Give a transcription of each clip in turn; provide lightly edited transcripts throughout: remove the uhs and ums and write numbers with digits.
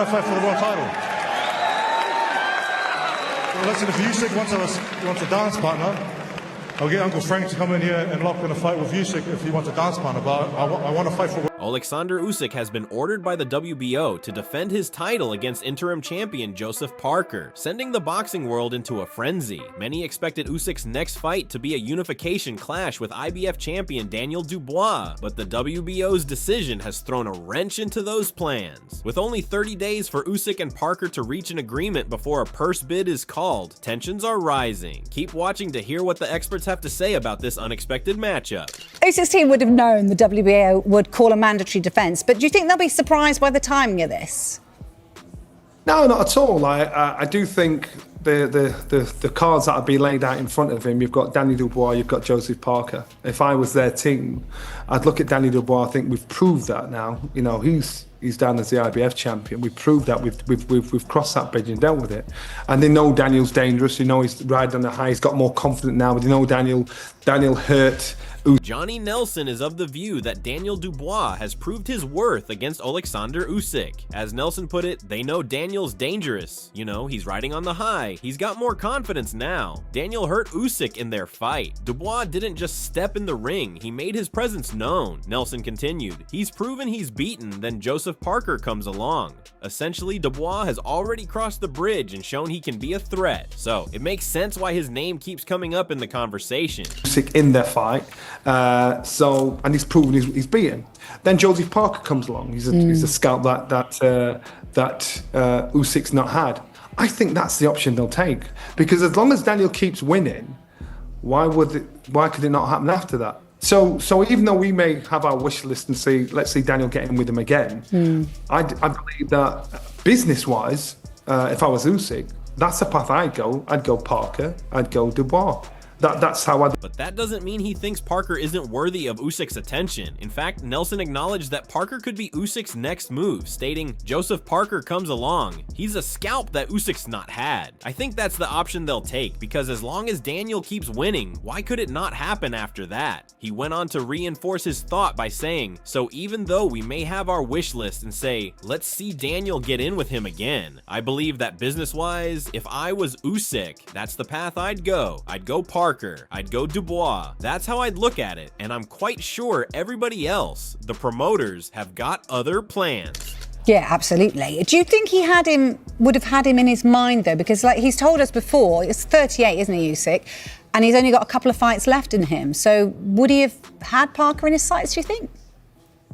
Fight for the world title. Well, listen, if Usyk wants a dance partner, I'll get Uncle Frank to come in here and lock in a fight with Usyk if he wants a dance partner. But I want to fight for. Alexander Usyk has been ordered by the WBO to defend his title against interim champion Joseph Parker, sending the boxing world into a frenzy. Many expected Usyk's next fight to be a unification clash with IBF champion Daniel Dubois, but the WBO's decision has thrown a wrench into those plans. With only 30 days for Usyk and Parker to reach an agreement before a purse bid is called, tensions are rising. Keep watching to hear what the experts have to say about this unexpected matchup. Usyk's team would have known the WBO would call a mandatory defence, but do you think they'll be surprised by the timing of this? No, not at all. I do think the cards that have been laid out in front of him, you've got Danny Dubois, you've got Joseph Parker. If I was their team, I'd look at Danny Dubois. I think we've proved that now. You know, he's down as the IBF champion. We've proved that. We've crossed that bridge and dealt with it. And they know Daniel's dangerous. You know he's riding on the high. He's got more confidence now. But you know Daniel hurt. Johnny Nelson is of the view that Daniel Dubois has proved his worth against Alexander Usyk. As Nelson put it, they know Daniel's dangerous. You know, he's riding on the high. He's got more confidence now. Daniel hurt Usyk in their fight. Dubois didn't just step in the ring, he made his presence known. Nelson continued, he's proven he's beaten, then Joseph Parker comes along. Essentially, Dubois has already crossed the bridge and shown he can be a threat. So, it makes sense why his name keeps coming up in the conversation. Usyk in their fight. And he's proven he's beaten. Then Joseph Parker comes along. He's a scalp that Usyk's not had. I think that's the option they'll take, because as long as Daniel keeps winning, why could it not happen after that? So even though we may have our wish list and say, let's see Daniel get in with him again, I believe that business-wise, if I was Usyk, that's the path I'd go. I'd go Parker. I'd go Dubois. That's how I. But that doesn't mean he thinks Parker isn't worthy of Usyk's attention. In fact, Nelson acknowledged that Parker could be Usyk's next move, stating, Joseph Parker comes along. He's a scalp that Usyk's not had. I think that's the option they'll take, because as long as Daniel keeps winning, why could it not happen after that? He went on to reinforce his thought by saying, so even though we may have our wish list and say, let's see Daniel get in with him again, I believe that business-wise, if I was Usyk, that's the path I'd go. I'd go Parker. I'd go Dubois. That's how I'd look at it, and I'm quite sure everybody else, the promoters, have got other plans. Yeah, absolutely. Do you think he would have had him in his mind though? Because like he's told us before, it's 38, isn't he, Usyk? And he's only got a couple of fights left in him. So would he have had Parker in his sights, do you think?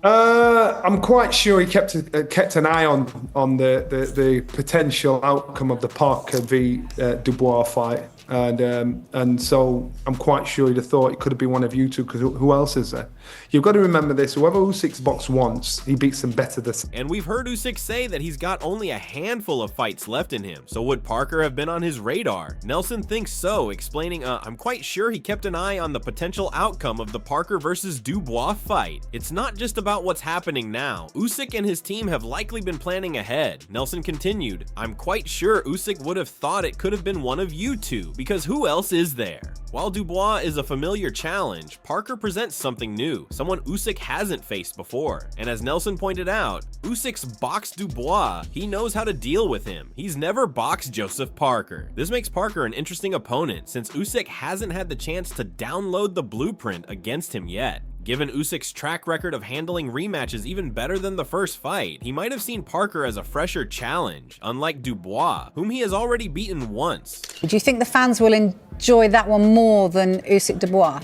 I'm quite sure he kept an eye on the potential outcome of the Parker v Dubois fight. And so I'm quite sure he'd have thought it could have been one of you two, because who else is there? You've got to remember this, whoever Usyk's boxed once, he beats them better this. And we've heard Usyk say that he's got only a handful of fights left in him, so would Parker have been on his radar? Nelson thinks so, explaining, I'm quite sure he kept an eye on the potential outcome of the Parker versus Dubois fight. It's not just about what's happening now. Usyk and his team have likely been planning ahead. Nelson continued, I'm quite sure Usyk would have thought it could have been one of you two, because who else is there? While Dubois is a familiar challenge, Parker presents something new, someone Usyk hasn't faced before. And as Nelson pointed out, Usyk's boxed Dubois. He knows how to deal with him. He's never boxed Joseph Parker. This makes Parker an interesting opponent, since Usyk hasn't had the chance to download the blueprint against him yet. Given Usyk's track record of handling rematches even better than the first fight, he might have seen Parker as a fresher challenge, unlike Dubois, whom he has already beaten once. Do you think the fans will enjoy that one more than Usyk Dubois?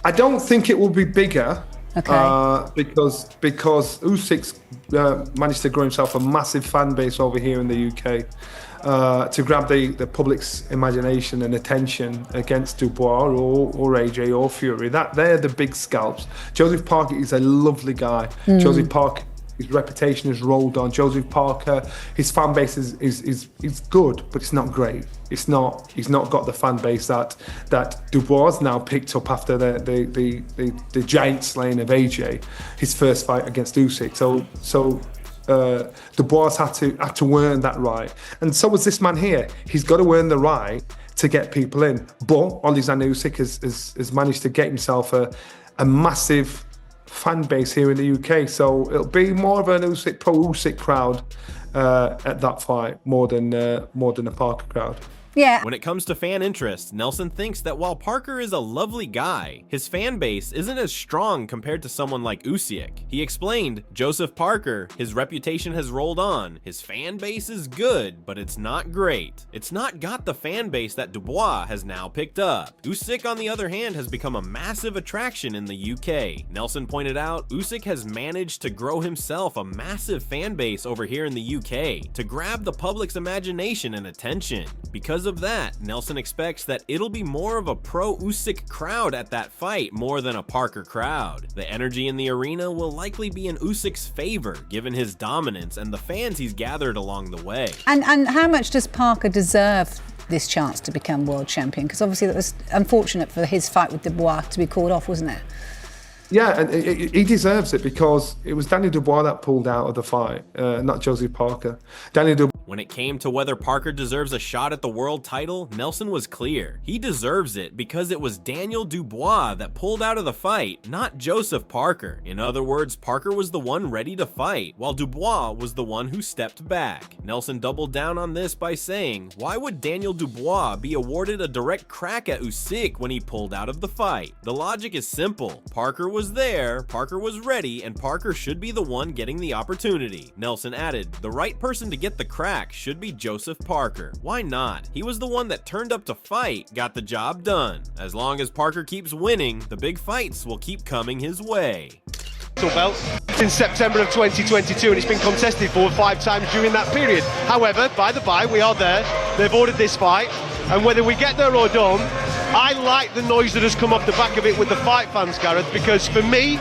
I don't think it will be bigger. Okay. Because Usyk's managed to grow himself a massive fan base over here in the UK. To grab the public's imagination and attention against Dubois or AJ or Fury. They're the big scalps. Joseph Parker is a lovely guy. Joseph Parker, his reputation has rolled on. Joseph Parker, his fan base is good, but it's not great. He's not got the fan base that Dubois now picked up after the giant slaying of AJ, his first fight against Usyk. So Dubois had to earn that right, and so was this man here. He's got to earn the right to get people in. But Alexander Usyk has managed to get himself a massive fan base here in the UK. So it'll be more of an Usyk, pro-Usyk crowd at that fight, more than a Parker crowd. Yeah. When it comes to fan interest, Nelson thinks that while Parker is a lovely guy, his fan base isn't as strong compared to someone like Usyk. He explained, Joseph Parker, his reputation has rolled on, his fan base is good, but it's not great. It's not got the fan base that Dubois has now picked up. Usyk, on the other hand, has become a massive attraction in the UK. Nelson pointed out, Usyk has managed to grow himself a massive fan base over here in the UK, to grab the public's imagination and attention. Because of that, Nelson expects that it'll be more of a pro-Usyk crowd at that fight more than a Parker crowd. The energy in the arena will likely be in Usyk's favor, given his dominance and the fans he's gathered along the way. And how much does Parker deserve this chance to become world champion? Because obviously that was unfortunate for his fight with Dubois to be called off, wasn't it? Yeah, and he deserves it because it was Daniel Dubois that pulled out of the fight, not Joseph Parker. Daniel Dubois. When it came to whether Parker deserves a shot at the world title, Nelson was clear. He deserves it because it was Daniel Dubois that pulled out of the fight, not Joseph Parker. In other words, Parker was the one ready to fight, while Dubois was the one who stepped back. Nelson doubled down on this by saying, why would Daniel Dubois be awarded a direct crack at Usyk when he pulled out of the fight? The logic is simple. Parker was there, Parker was ready, and Parker should be the one getting the opportunity. Nelson added, the right person to get the crack should be Joseph Parker. Why not? He was the one that turned up to fight, got the job done. As long as Parker keeps winning, the big fights will keep coming his way. Belt since September of 2022, and it's been contested 4 or 5 times during that period. However, by the by, we are there. They've ordered this fight, and whether we get there or don't, I like the noise that has come off the back of it with the fight fans, Gareth, because for me,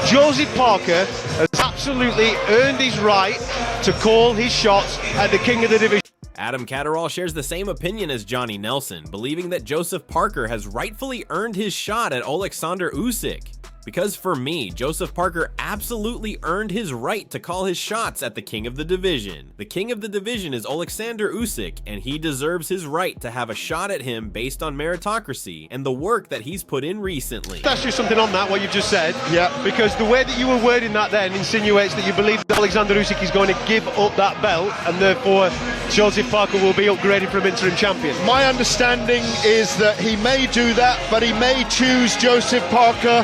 Joseph Parker has absolutely earned his right to call his shots at the king of the division. Adam Catterall shares the same opinion as Johnny Nelson, believing that Joseph Parker has rightfully earned his shot at Alexander Usyk. Because for me, Joseph Parker absolutely earned his right to call his shots at the king of the division. The king of the division is Alexander Usyk, and he deserves his right to have a shot at him based on meritocracy and the work that he's put in recently. That's just something on that, what you've just said. Yeah. Because the way that you were wording that then insinuates that you believe that Alexander Usyk is going to give up that belt, and therefore Joseph Parker will be upgraded from interim champion. My understanding is that he may do that, but he may choose Joseph Parker.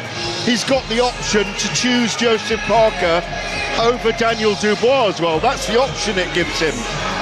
He's got the option to choose Joseph Parker over Daniel Dubois as well. That's the option it gives him.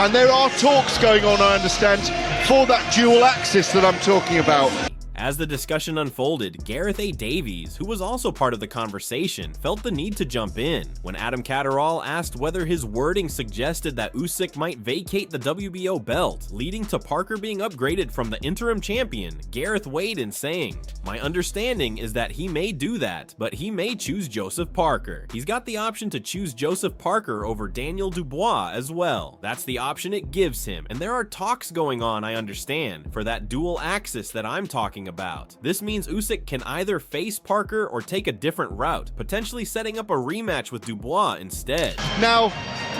And there are talks going on, I understand, for that dual axis that I'm talking about. As the discussion unfolded, Gareth A. Davies, who was also part of the conversation, felt the need to jump in. When Adam Catterall asked whether his wording suggested that Usyk might vacate the WBO belt, leading to Parker being upgraded from the interim champion, Gareth weighed in saying, my understanding is that he may do that, but he may choose Joseph Parker. He's got the option to choose Joseph Parker over Daniel Dubois as well. That's the option it gives him, and there are talks going on, I understand, for that dual axis that I'm talking about. This means Usyk can either face Parker or take a different route, potentially setting up a rematch with Dubois instead. Now,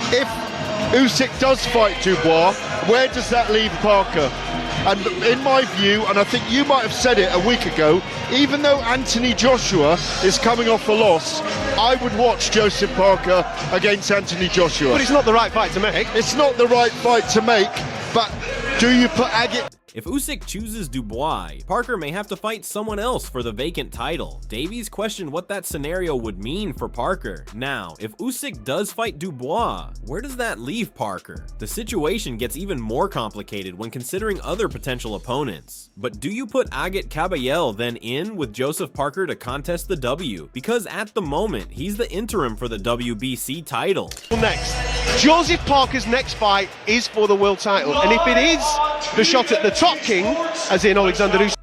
if Usyk does fight Dubois, where does that leave Parker? And in my view, and I think you might have said it a week ago, even though Anthony Joshua is coming off a loss, I would watch Joseph Parker against Anthony Joshua. But it's not the right fight to make. It's not the right fight to make, but do you put Agate? If Usyk chooses Dubois, Parker may have to fight someone else for the vacant title. Davies questioned what that scenario would mean for Parker. Now, if Usyk does fight Dubois, where does that leave Parker? The situation gets even more complicated when considering other potential opponents. But do you put Agate Caballel then in with Joseph Parker to contest the W? Because at the moment, he's the interim for the WBC title. Next, Joseph Parker's next fight is for the world title, and if it is the shot at the top king, as in Alexander Usyk.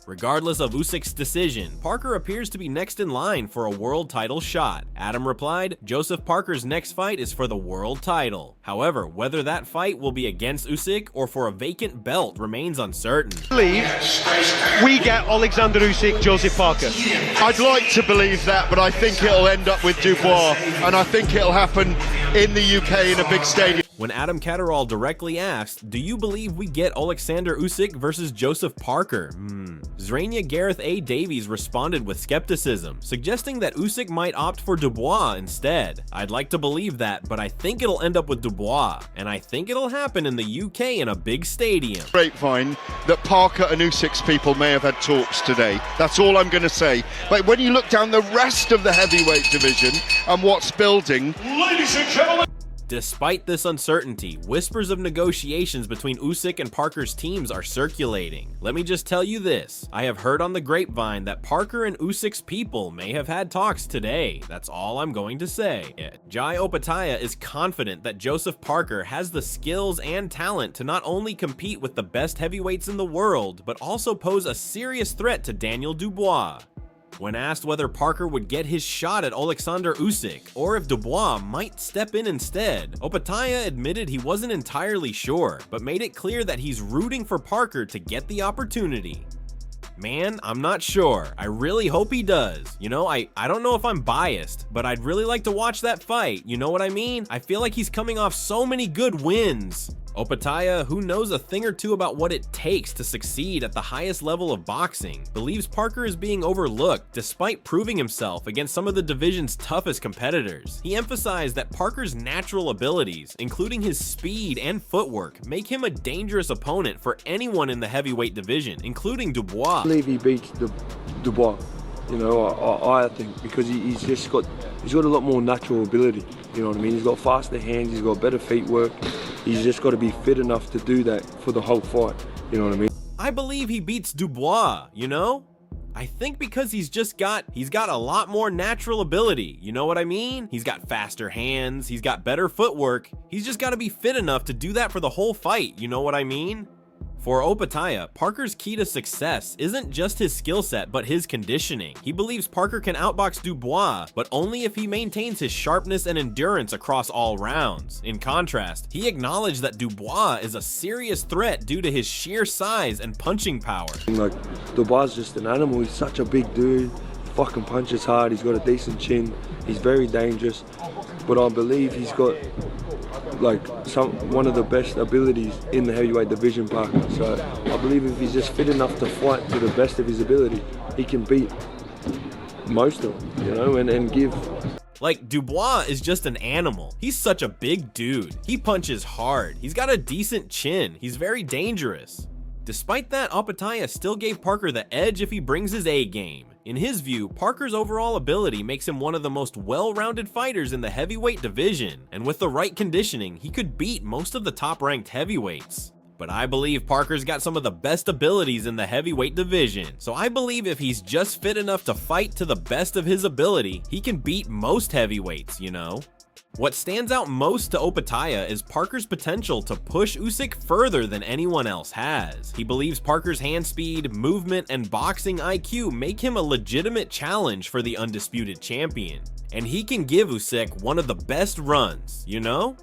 Regardless of Usyk's decision, Parker appears to be next in line for a world title shot. Adam replied, Joseph Parker's next fight is for the world title. However, whether that fight will be against Usyk or for a vacant belt remains uncertain. We get Alexander Usyk, Joseph Parker. I'd like to believe that, but I think it'll end up with Dubois, and I think it'll happen in the UK in a big stadium. When Adam Catterall directly asked, "Do you believe we get Alexander Usyk versus Joseph Parker?" Zrania Gareth A. Davies responded with skepticism, suggesting that Usyk might opt for Dubois instead. "I'd like to believe that, but I think it'll end up with Dubois, and I think it'll happen in the UK in a big stadium." Grapevine that Parker and Usyk's people may have had talks today. That's all I'm going to say. But when you look down the rest of the heavyweight division and what's building, ladies and gentlemen. Despite this uncertainty, whispers of negotiations between Usyk and Parker's teams are circulating. Let me just tell you this, I have heard on the grapevine that Parker and Usyk's people may have had talks today. That's all I'm going to say. Jai Opetaia is confident that Joseph Parker has the skills and talent to not only compete with the best heavyweights in the world, but also pose a serious threat to Daniel Dubois. When asked whether Parker would get his shot at Alexander Usyk, or if Dubois might step in instead, Opetaia admitted he wasn't entirely sure, but made it clear that he's rooting for Parker to get the opportunity. Man, I'm not sure. I really hope he does. You know, I don't know if I'm biased, but I'd really like to watch that fight. You know what I mean? I feel like he's coming off so many good wins. Opetaia, who knows a thing or two about what it takes to succeed at the highest level of boxing, believes Parker is being overlooked despite proving himself against some of the division's toughest competitors. He emphasized that Parker's natural abilities, including his speed and footwork, make him a dangerous opponent for anyone in the heavyweight division, including Dubois. I believe he beats Dubois, you know, I think, because he's got a lot more natural ability, you know what I mean? He's got faster hands, he's got better feet work, he's just got to be fit enough to do that for the whole fight, you know what I mean? I believe he beats Dubois, you know? I think because he's got a lot more natural ability, you know what I mean? He's got faster hands, he's got better footwork, he's just got to be fit enough to do that for the whole fight, you know what I mean? For Opetaia, Parker's key to success isn't just his skill set, but his conditioning. He believes Parker can outbox Dubois, but only if he maintains his sharpness and endurance across all rounds. In contrast, he acknowledged that Dubois is a serious threat due to his sheer size and punching power. Like, Dubois is just an animal. He's such a big dude. He fucking punches hard. He's got a decent chin. He's very dangerous. But I believe he's got like one of the best abilities in the heavyweight division, Parker. So I believe if he's just fit enough to fight to the best of his ability, he can beat most of them, you know, and give. Like, Dubois is just an animal. He's such a big dude. He punches hard. He's got a decent chin. He's very dangerous. Despite that, Opetaia still gave Parker the edge if he brings his A game. In his view, Parker's overall ability makes him one of the most well-rounded fighters in the heavyweight division, and with the right conditioning, he could beat most of the top-ranked heavyweights. But I believe Parker's got some of the best abilities in the heavyweight division, so I believe if he's just fit enough to fight to the best of his ability, he can beat most heavyweights, you know? What stands out most to Opetaia is Parker's potential to push Usyk further than anyone else has. He believes Parker's hand speed, movement, and boxing IQ make him a legitimate challenge for the undisputed champion. And he can give Usyk one of the best runs, you know?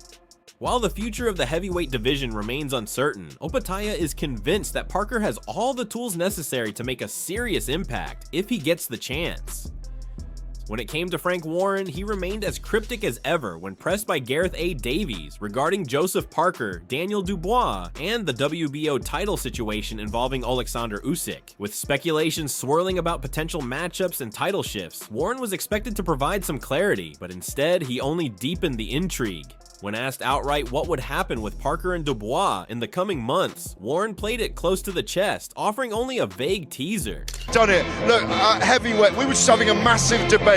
While the future of the heavyweight division remains uncertain, Opetaia is convinced that Parker has all the tools necessary to make a serious impact if he gets the chance. When it came to Frank Warren, he remained as cryptic as ever when pressed by Gareth A. Davies regarding Joseph Parker, Daniel Dubois, and the WBO title situation involving Alexander Usyk. With speculation swirling about potential matchups and title shifts, Warren was expected to provide some clarity, but instead he only deepened the intrigue. When asked outright what would happen with Parker and Dubois in the coming months, Warren played it close to the chest, offering only a vague teaser. Done it. Look, heavyweight, we were just having a massive debate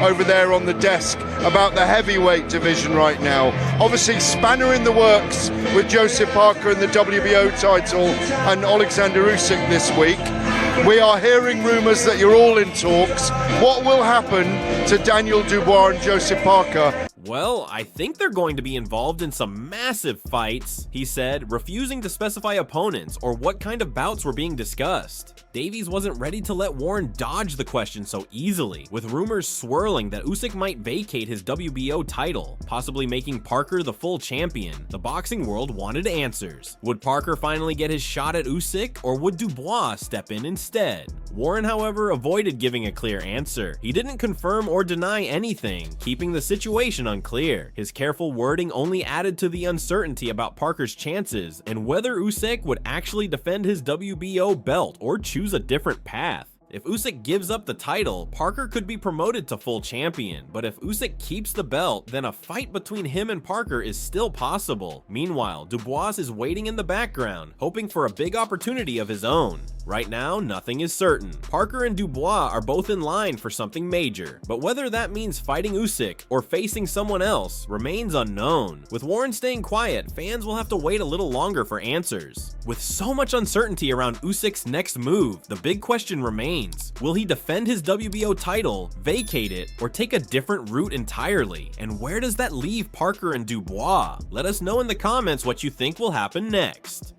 over there on the desk about the heavyweight division right now. Obviously, spanner in the works with Joseph Parker and the WBO title and Alexander Usyk this week. We are hearing rumours that you're all in talks. What will happen to Daniel Dubois and Joseph Parker? Well, I think they're going to be involved in some massive fights, he said, refusing to specify opponents or what kind of bouts were being discussed. Davies wasn't ready to let Warren dodge the question so easily, with rumors swirling that Usyk might vacate his WBO title, possibly making Parker the full champion. The boxing world wanted answers. Would Parker finally get his shot at Usyk, or would Dubois step in instead? Warren, however, avoided giving a clear answer. He didn't confirm or deny anything, keeping the situation unclear. His careful wording only added to the uncertainty about Parker's chances and whether Usyk would actually defend his WBO belt or choose a different path. If Usyk gives up the title, Parker could be promoted to full champion, but if Usyk keeps the belt, then a fight between him and Parker is still possible. Meanwhile, Dubois is waiting in the background, hoping for a big opportunity of his own. Right now, nothing is certain. Parker and Dubois are both in line for something major, but whether that means fighting Usyk or facing someone else remains unknown. With Warren staying quiet, fans will have to wait a little longer for answers. With so much uncertainty around Usyk's next move, the big question remains: will he defend his WBO title, vacate it, or take a different route entirely? And where does that leave Parker and Dubois? Let us know in the comments what you think will happen next.